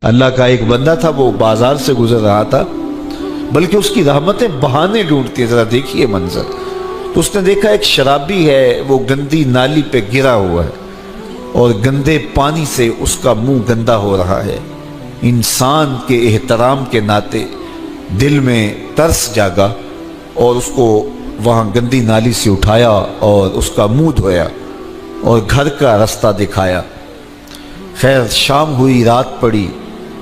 اللہ کا ایک بندہ تھا، وہ بازار سے گزر رہا تھا، بلکہ اس کی رحمتیں بہانے ڈھونڈتی ہیں۔ ذرا دیکھیے منظر۔ تو اس نے دیکھا ایک شرابی ہے، وہ گندی نالی پہ گرا ہوا ہے اور گندے پانی سے اس کا منہ گندا ہو رہا ہے۔ انسان کے احترام کے ناطے دل میں ترس جاگا اور اس کو وہاں گندی نالی سے اٹھایا اور اس کا منہ دھویا اور گھر کا رستہ دکھایا۔ خیر شام ہوئی، رات پڑی۔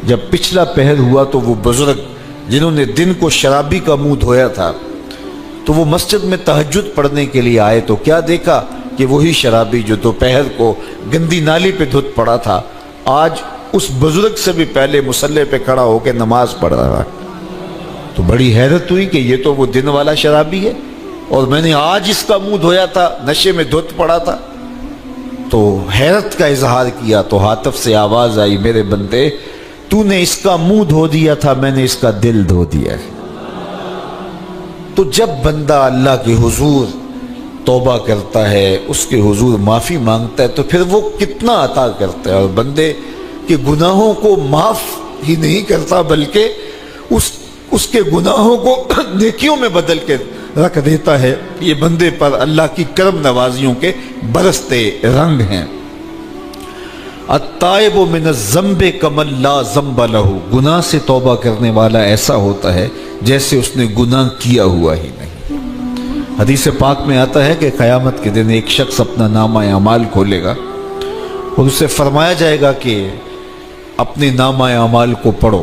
جب پچھلا پہر ہوا تو وہ بزرگ جنہوں نے دن کو شرابی کا منہ دھویا تھا تو وہ مسجد میں تہجد پڑھنے کے لیے آئے تو کیا دیکھا کہ وہی شرابی جو دوپہر کو گندی نالی پہ دھت پڑا تھا آج اس بزرگ سے بھی پہلے مصلی پہ کھڑا ہو کے نماز پڑھ رہا ہے۔ تو بڑی حیرت ہوئی کہ یہ تو وہ دن والا شرابی ہے اور میں نے آج اس کا منہ دھویا تھا، نشے میں دھت پڑا تھا۔ تو حیرت کا اظہار کیا تو ہاتف سے آواز آئی، میرے بندے تو نے اس کا منہ دھو دیا تھا، میں نے اس کا دل دھو دیا ہے۔ تو جب بندہ اللہ کے حضور توبہ کرتا ہے، اس کے حضور معافی مانگتا ہے تو پھر وہ کتنا عطا کرتا ہے، اور بندے کے گناہوں کو معاف ہی نہیں کرتا بلکہ اس کے گناہوں کو نیکیوں میں بدل کے رکھ دیتا ہے۔ یہ بندے پر اللہ کی کرم نوازیوں کے برستے رنگ ہیں۔ التائب من الذنب کمن لا ذنب لہ، گناہ سے توبہ کرنے والا ایسا ہوتا ہے جیسے اس نے گناہ کیا ہوا ہی نہیں۔ حدیث پاک میں آتا ہے کہ قیامت کے دن ایک شخص اپنا نامہ اعمال کھولے گا اور اسے فرمایا جائے گا کہ اپنے نامہ اعمال کو پڑھو،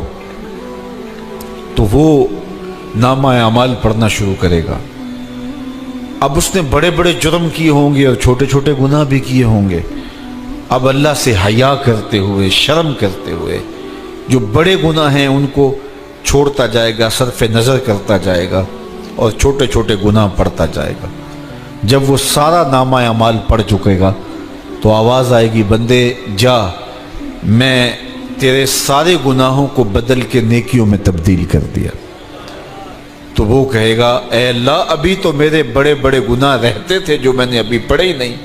تو وہ نامہ اعمال پڑھنا شروع کرے گا۔ اب اس نے بڑے بڑے جرم کیے ہوں گے اور چھوٹے چھوٹے گناہ بھی کیے ہوں گے۔ اب اللہ سے حیا کرتے ہوئے، شرم کرتے ہوئے جو بڑے گناہ ہیں ان کو چھوڑتا جائے گا، صرف نظر کرتا جائے گا اور چھوٹے چھوٹے گناہ پڑھتا جائے گا۔ جب وہ سارا نامہ اعمال پڑھ چکے گا تو آواز آئے گی، بندے جا، میں تیرے سارے گناہوں کو بدل کے نیکیوں میں تبدیل کر دیا۔ تو وہ کہے گا، اے اللہ ابھی تو میرے بڑے بڑے گناہ رہتے تھے جو میں نے ابھی پڑھے ہی نہیں۔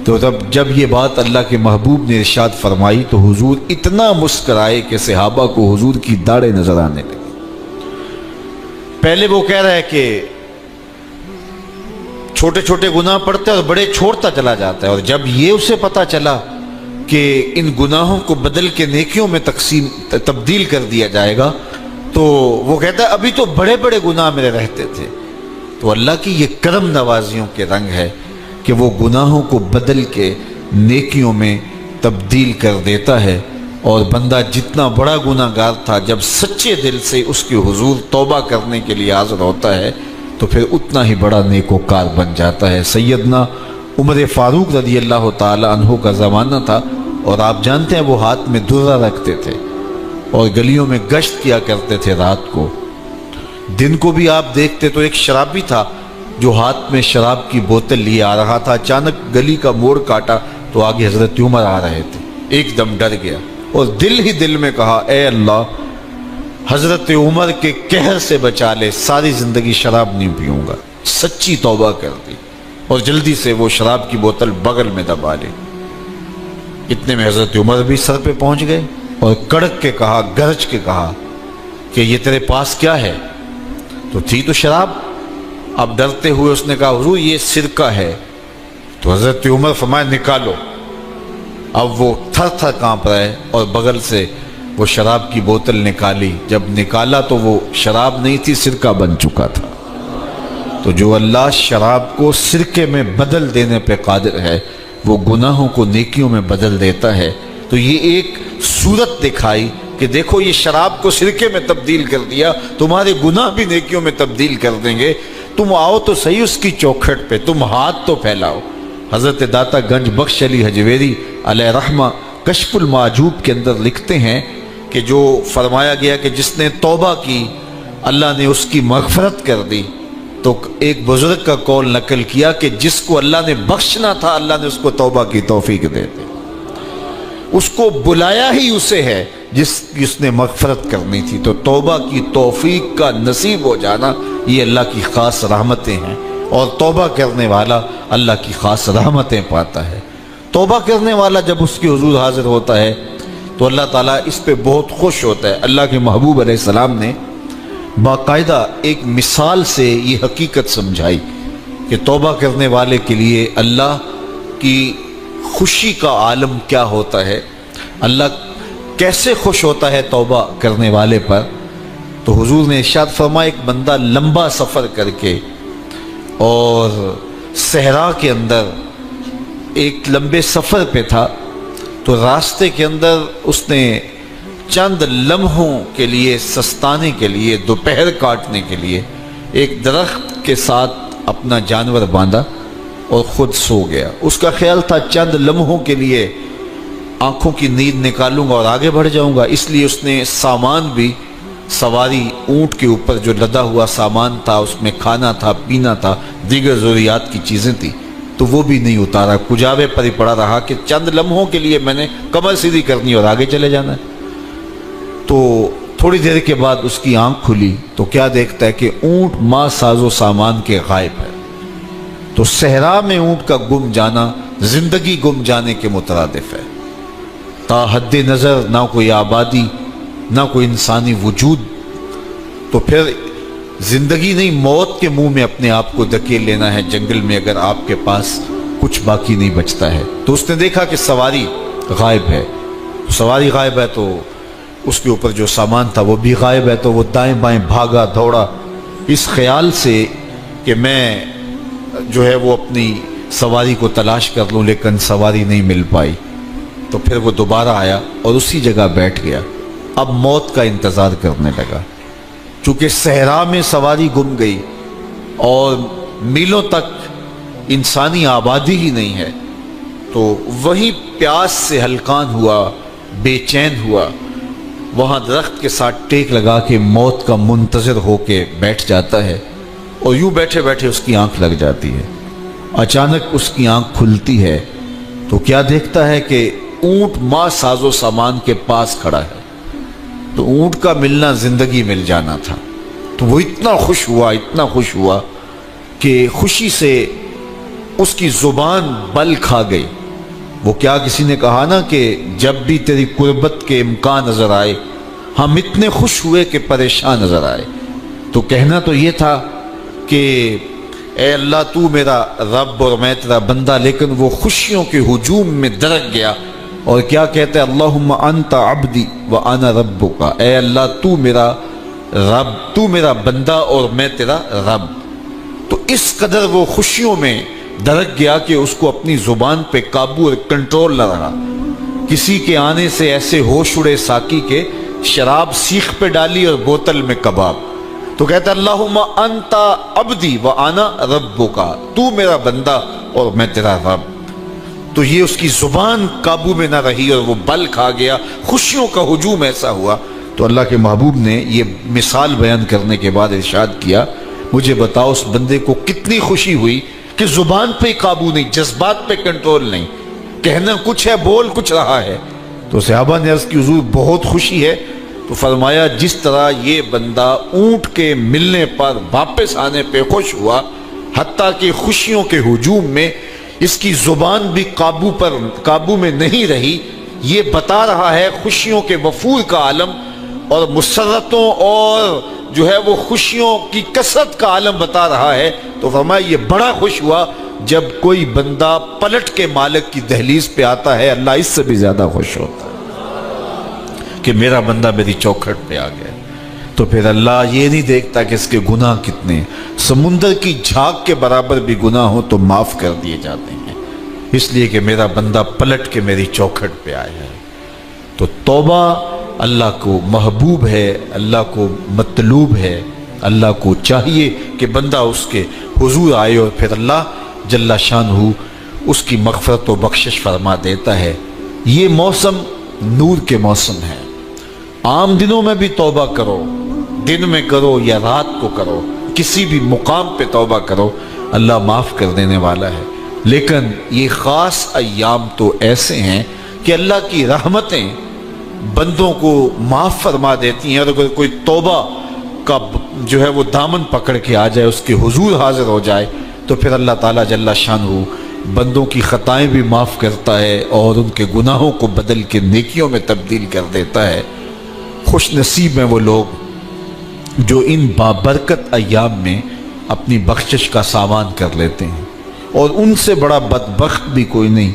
تو جب یہ بات اللہ کے محبوب نے ارشاد فرمائی تو حضور اتنا مسکرائے کہ صحابہ کو حضور کی داڑھیں نظر آنے لگی۔ پہلے وہ کہہ رہا ہے کہ چھوٹے چھوٹے گناہ پڑھتے اور بڑے چھوڑتا چلا جاتا ہے، اور جب یہ اسے پتا چلا کہ ان گناہوں کو بدل کے نیکیوں میں تبدیل کر دیا جائے گا تو وہ کہتا ہے ابھی تو بڑے بڑے گناہ میرے رہتے تھے۔ تو اللہ کی یہ کرم نوازیوں کے رنگ ہے کہ وہ گناہوں کو بدل کے نیکیوں میں تبدیل کر دیتا ہے، اور بندہ جتنا بڑا گناہ گار تھا جب سچے دل سے اس کے حضور توبہ کرنے کے لیے حاضر ہوتا ہے تو پھر اتنا ہی بڑا نیکوکار بن جاتا ہے۔ سیدنا عمر فاروق رضی اللہ تعالی عنہ کا زمانہ تھا، اور آپ جانتے ہیں وہ ہاتھ میں درہ رکھتے تھے اور گلیوں میں گشت کیا کرتے تھے رات کو۔ دن کو بھی آپ دیکھتے تو ایک شرابی تھا جو ہاتھ میں شراب کی بوتل لیے آ رہا تھا۔ اچانک گلی کا موڑ کاٹا تو آگے حضرت عمر آ رہے تھے، ایک دم ڈر گیا اور دل ہی دل میں کہا، اے اللہ حضرت عمر کے قہر سے بچا لے، ساری زندگی شراب نہیں پیوں گا۔ سچی توبہ کر دی اور جلدی سے وہ شراب کی بوتل بغل میں دبا لی۔ اتنے میں حضرت عمر بھی سر پہ پہنچ گئے اور کڑک کے کہا، گرج کے کہا کہ یہ تیرے پاس کیا ہے؟ تو تھی تو شراب۔ اب ڈرتے ہوئے اس نے کہا، حضور یہ سرکہ ہے۔ تو حضرت عمر فرمایا، نکالو۔ اب وہ تھر تھر کانپ رہے اور بغل سے وہ شراب کی بوتل نکالی۔ جب نکالا تو وہ شراب نہیں تھی، سرکہ بن چکا تھا۔ تو جو اللہ شراب کو سرکے میں بدل دینے پہ قادر ہے، وہ گناہوں کو نیکیوں میں بدل دیتا ہے۔ تو یہ ایک صورت دکھائی کہ دیکھو یہ شراب کو سرکے میں تبدیل کر دیا، تمہارے گناہ بھی نیکیوں میں تبدیل کر دیں گے۔ تم آؤ تو صحیح اس کی چوکھٹ پہ، تم ہاتھ تو پھیلاؤ۔ حضرت داتا گنج بخش علی حجویری علیہ رحمہ کشف المعجوب کے اندر لکھتے ہیں کہ جو فرمایا گیا کہ جس نے توبہ کی اللہ نے اس کی مغفرت کر دی، تو ایک بزرگ کا قول نقل کیا کہ جس کو اللہ نے بخشنا تھا اللہ نے اس کو توبہ کی توفیق دے دی۔ اس کو بلایا ہی اسے ہے جس نے مغفرت کرنی تھی۔ تو توبہ کی توفیق کا نصیب ہو جانا یہ اللہ کی خاص رحمتیں ہیں، اور توبہ کرنے والا اللہ کی خاص رحمتیں پاتا ہے۔ توبہ کرنے والا جب اس کے حضور حاضر ہوتا ہے تو اللہ تعالیٰ اس پہ بہت خوش ہوتا ہے۔ اللہ کے محبوب علیہ السلام نے باقاعدہ ایک مثال سے یہ حقیقت سمجھائی کہ توبہ کرنے والے کے لیے اللہ کی خوشی کا عالم کیا ہوتا ہے، اللہ کیسے خوش ہوتا ہے توبہ کرنے والے پر۔ تو حضور نے ارشاد فرمایا ایک بندہ لمبا سفر کر کے اور صحرا کے اندر ایک لمبے سفر پہ تھا، تو راستے کے اندر اس نے چند لمحوں کے لیے سستانے کے لیے، دوپہر کاٹنے کے لیے ایک درخت کے ساتھ اپنا جانور باندھا اور خود سو گیا۔ اس کا خیال تھا چند لمحوں کے لیے آنکھوں کی نیند نکالوں گا اور آگے بڑھ جاؤں گا، اس لیے اس نے سامان بھی سواری اونٹ کے اوپر جو لدا ہوا سامان تھا، اس میں کھانا تھا، پینا تھا، دیگر ضروریات کی چیزیں تھیں، تو وہ بھی نہیں اتارا، کجاوے پر ہی پڑا رہا کہ چند لمحوں کے لیے میں نے کمر سیدھی کرنی اور آگے چلے جانا ہے۔ تو تھوڑی دیر کے بعد اس کی آنکھ کھلی تو کیا دیکھتا ہے کہ اونٹ ماں ساز و سامان کے غائب ہے۔ تو صحرا میں اونٹ کا گم جانا زندگی گم جانے کے مترادف ہے۔ تا حد نظر نہ کوئی آبادی، نہ کوئی انسانی وجود، تو پھر زندگی نہیں موت کے منہ میں اپنے آپ کو دھکیل لینا ہے جنگل میں، اگر آپ کے پاس کچھ باقی نہیں بچتا ہے۔ تو اس نے دیکھا کہ سواری غائب ہے، سواری غائب ہے تو اس کے اوپر جو سامان تھا وہ بھی غائب ہے، تو وہ دائیں بائیں بھاگا دوڑا اس خیال سے کہ میں جو ہے وہ اپنی سواری کو تلاش کر لوں، لیکن سواری نہیں مل پائی۔ تو پھر وہ دوبارہ آیا اور اسی جگہ بیٹھ گیا، اب موت کا انتظار کرنے لگا۔ چونکہ صحرا میں سواری گم گئی اور میلوں تک انسانی آبادی ہی نہیں ہے، تو وہیں پیاس سے ہلکان ہوا، بے چین ہوا، وہاں درخت کے ساتھ ٹیک لگا کے موت کا منتظر ہو کے بیٹھ جاتا ہے، اور یوں بیٹھے بیٹھے اس کی آنکھ لگ جاتی ہے۔ اچانک اس کی آنکھ کھلتی ہے تو کیا دیکھتا ہے کہ اونٹ ماں ساز و سامان کے پاس کھڑا ہے۔ تو اونٹ کا ملنا زندگی مل جانا تھا، تو وہ اتنا خوش ہوا، اتنا خوش ہوا کہ خوشی سے اس کی زبان بل کھا گئی۔ وہ کیا کسی نے کہا نا کہ جب بھی تیری قربت کے امکان نظر آئے ہم اتنے خوش ہوئے کہ پریشان نظر آئے۔ تو کہنا تو یہ تھا کہ اے اللہ تو میرا رب اور میں تیرا بندہ، لیکن وہ خوشیوں کے ہجوم میں درک گیا اور کیا کہتا ہے، اللہم انت عبدی وانا ربک، اے اللہ تو میرا رب، تو میرا بندہ اور میں تیرا رب۔ تو اس قدر وہ خوشیوں میں درک گیا کہ اس کو اپنی زبان پہ قابو اور کنٹرول نہ رہا۔ کسی کے آنے سے ایسے ہوش اڑے ساقی کے، شراب سیخ پہ ڈالی اور بوتل میں کباب۔ تو کہتا اللہم انت عبدی وانا ربک، تو میرا بندہ اور میں تیرا رب۔ تو یہ اس کی زبان قابو میں نہ رہی اور وہ بل کھا گیا، خوشیوں کا ہجوم ایسا ہوا۔ تو اللہ کے محبوب نے یہ مثال بیان کرنے کے بعد ارشاد کیا، مجھے بتاؤ اس بندے کو کتنی خوشی ہوئی کہ زبان پہ قابو نہیں، جذبات پہ کنٹرول نہیں، کہنا کچھ ہے بول کچھ رہا ہے۔ تو صحابہ نے عرض کی حضور بہت خوشی ہے۔ تو فرمایا جس طرح یہ بندہ اونٹ کے ملنے پر واپس آنے پہ خوش ہوا، حتیٰ کہ خوشیوں کے ہجوم میں اس کی زبان بھی قابو میں نہیں رہی، یہ بتا رہا ہے خوشیوں کے وفور کا عالم اور مسرتوں اور جو ہے وہ خوشیوں کی کثرت کا عالم بتا رہا ہے۔ تو فرمایا یہ بڑا خوش ہوا جب کوئی بندہ پلٹ کے مالک کی دہلیز پہ آتا ہے، اللہ اس سے بھی زیادہ خوش ہوتا ہے کہ میرا بندہ میری چوکھٹ پہ آ گیا۔ تو پھر اللہ یہ نہیں دیکھتا کہ اس کے گناہ کتنے ہیں، سمندر کی جھاگ کے برابر بھی گناہ ہو تو معاف کر دیے جاتے ہیں، اس لیے کہ میرا بندہ پلٹ کے میری چوکھٹ پہ آیا ہے۔ تو توبہ اللہ کو محبوب ہے، اللہ کو مطلوب ہے، اللہ کو چاہیے کہ بندہ اس کے حضور آئے اور پھر اللہ جل شانہ اس کی مغفرت و بخشش فرما دیتا ہے۔ یہ موسم نور کے موسم ہے، عام دنوں میں بھی توبہ کرو، دن میں کرو یا رات کو کرو، کسی بھی مقام پہ توبہ کرو، اللہ معاف کر دینے والا ہے۔ لیکن یہ خاص ایام تو ایسے ہیں کہ اللہ کی رحمتیں بندوں کو معاف فرما دیتی ہیں، اور اگر کوئی توبہ کا جو ہے وہ دامن پکڑ کے آ جائے، اس کے حضور حاضر ہو جائے، تو پھر اللہ تعالیٰ جل شانہ بندوں کی خطائیں بھی معاف کرتا ہے اور ان کے گناہوں کو بدل کے نیکیوں میں تبدیل کر دیتا ہے۔ خوش نصیب ہیں وہ لوگ جو ان بابرکت ایام میں اپنی بخشش کا سامان کر لیتے ہیں، اور ان سے بڑا بدبخت بھی کوئی نہیں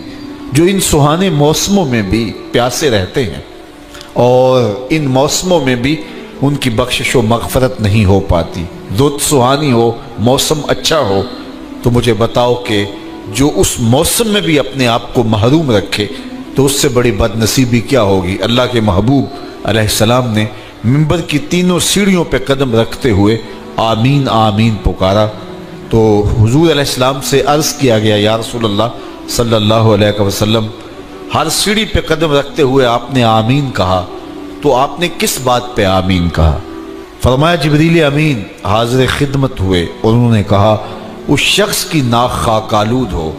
جو ان سہانے موسموں میں بھی پیاسے رہتے ہیں اور ان موسموں میں بھی ان کی بخشش و مغفرت نہیں ہو پاتی۔ رت سہانی ہو، موسم اچھا ہو، تو مجھے بتاؤ کہ جو اس موسم میں بھی اپنے آپ کو محروم رکھے تو اس سے بڑی بد نصیبی کیا ہوگی۔ اللہ کے محبوب علیہ السلام نے منبر کی تینوں سیڑھیوں پہ قدم رکھتے ہوئے آمین آمین پکارا، تو حضور علیہ السلام سے عرض کیا گیا یا رسول اللہ صلی اللہ علیہ وسلم، ہر سیڑھی پہ قدم رکھتے ہوئے آپ نے آمین کہا، تو آپ نے کس بات پہ آمین کہا؟ فرمایا جبریل امین حاضر خدمت ہوئے اور انہوں نے کہا اس شخص کی ناک خاک آلود ہو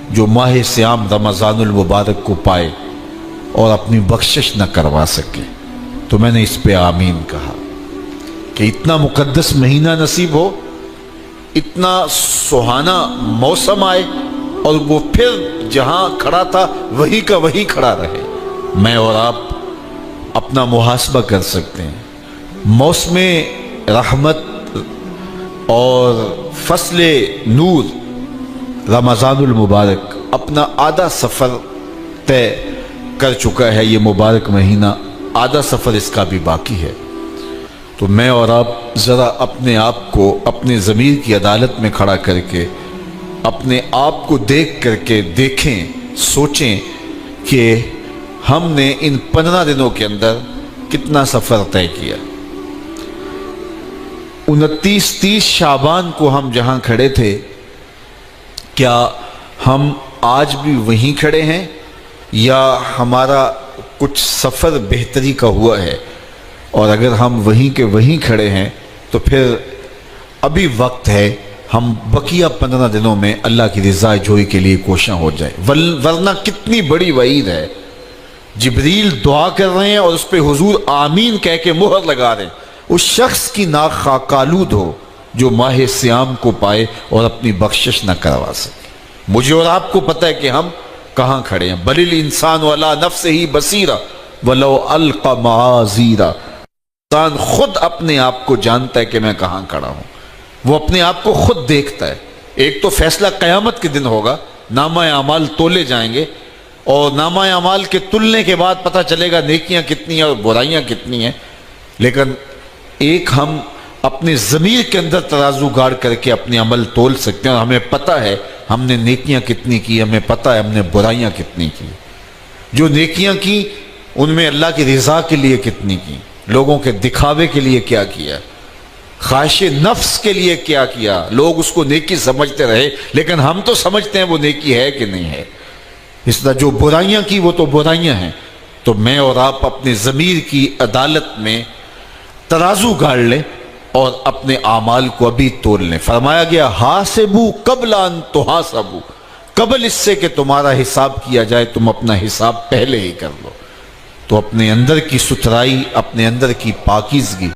جو ماہ صیام رمضان المبارک کو پائے اور اپنی بخشش نہ کروا سکے۔ تو میں نے اس پہ آمین کہا کہ اتنا مقدس مہینہ نصیب ہو، اتنا سہانا موسم آئے اور وہ پھر جہاں کھڑا تھا وہی کا وہی کھڑا رہے۔ میں اور آپ اپنا محاسبہ کر سکتے ہیں۔ موسم رحمت اور فصل نور رمضان المبارک اپنا آدھا سفر طے کر چکا ہے، یہ مبارک مہینہ آدھا سفر اس کا بھی باقی ہے۔ تو میں اور آپ ذرا اپنے آپ کو اپنے ضمیر کی عدالت میں کھڑا کر کے اپنے آپ کو دیکھ کر کے دیکھیں، سوچیں کہ ہم نے ان 15 دنوں کے اندر کتنا سفر طے کیا۔ 29-30 شعبان کو ہم جہاں کھڑے تھے، کیا ہم آج بھی وہیں کھڑے ہیں یا ہمارا کچھ سفر بہتری کا ہوا ہے؟ اور اگر ہم وہیں کے وہیں کھڑے ہیں تو پھر ابھی وقت ہے، ہم بقیہ 15 دنوں میں اللہ کی رضا جوئی کے لیے کوشاں ہو جائیں، ورنہ کتنی بڑی وعید ہے۔ جبریل دعا کر رہے ہیں اور اس پہ حضور آمین کہہ کے مہر لگا رہے ہیں، اس شخص کی ناک خاک آلود ہو جو ماہ صیام کو پائے اور اپنی بخشش نہ کروا سکے۔ مجھے اور آپ کو پتہ ہے کہ ہم کہاں کھڑے ہیں۔ بل الانسان علی نفسہ بصیرہ ولو القی معاذیرہ، انسان خود اپنے آپ کو جانتا ہے کہ میں کہاں کھڑا ہوں، وہ اپنے آپ کو خود دیکھتا ہے۔ ایک تو فیصلہ قیامت کے دن ہوگا، نامہ اعمال تولے جائیں گے اور نامہ اعمال کے تلنے کے بعد پتہ چلے گا نیکیاں کتنی ہیں اور برائیاں کتنی ہیں۔ لیکن ایک ہم اپنے ضمیر کے اندر ترازو گاڑ کر کے اپنے عمل تول سکتے ہیں اور ہمیں پتہ ہے ہم نے نیکیاں کتنی کی، ہمیں پتہ ہے ہم نے برائیاں کتنی کی۔ جو نیکیاں کی ان میں اللہ کی رضا کے لیے کتنی کی، لوگوں کے دکھاوے کے لیے کیا کیا، خواہش نفس کے لیے کیا کیا، لوگ اس کو نیکی سمجھتے رہے لیکن ہم تو سمجھتے ہیں وہ نیکی ہے کہ نہیں ہے۔ اس طرح جو برائیاں کی وہ تو برائیاں ہیں۔ تو میں اور آپ اپنے ضمیر کی عدالت میں ترازو گاڑ لیں اور اپنے اعمال کو ابھی تول لیں۔ فرمایا گیا حاسبو قبل ان تحاسبو، قبل اس سے کہ تمہارا حساب کیا جائے تم اپنا حساب پہلے ہی کر لو۔ تو اپنے اندر کی ستھرائی، اپنے اندر کی پاکیزگی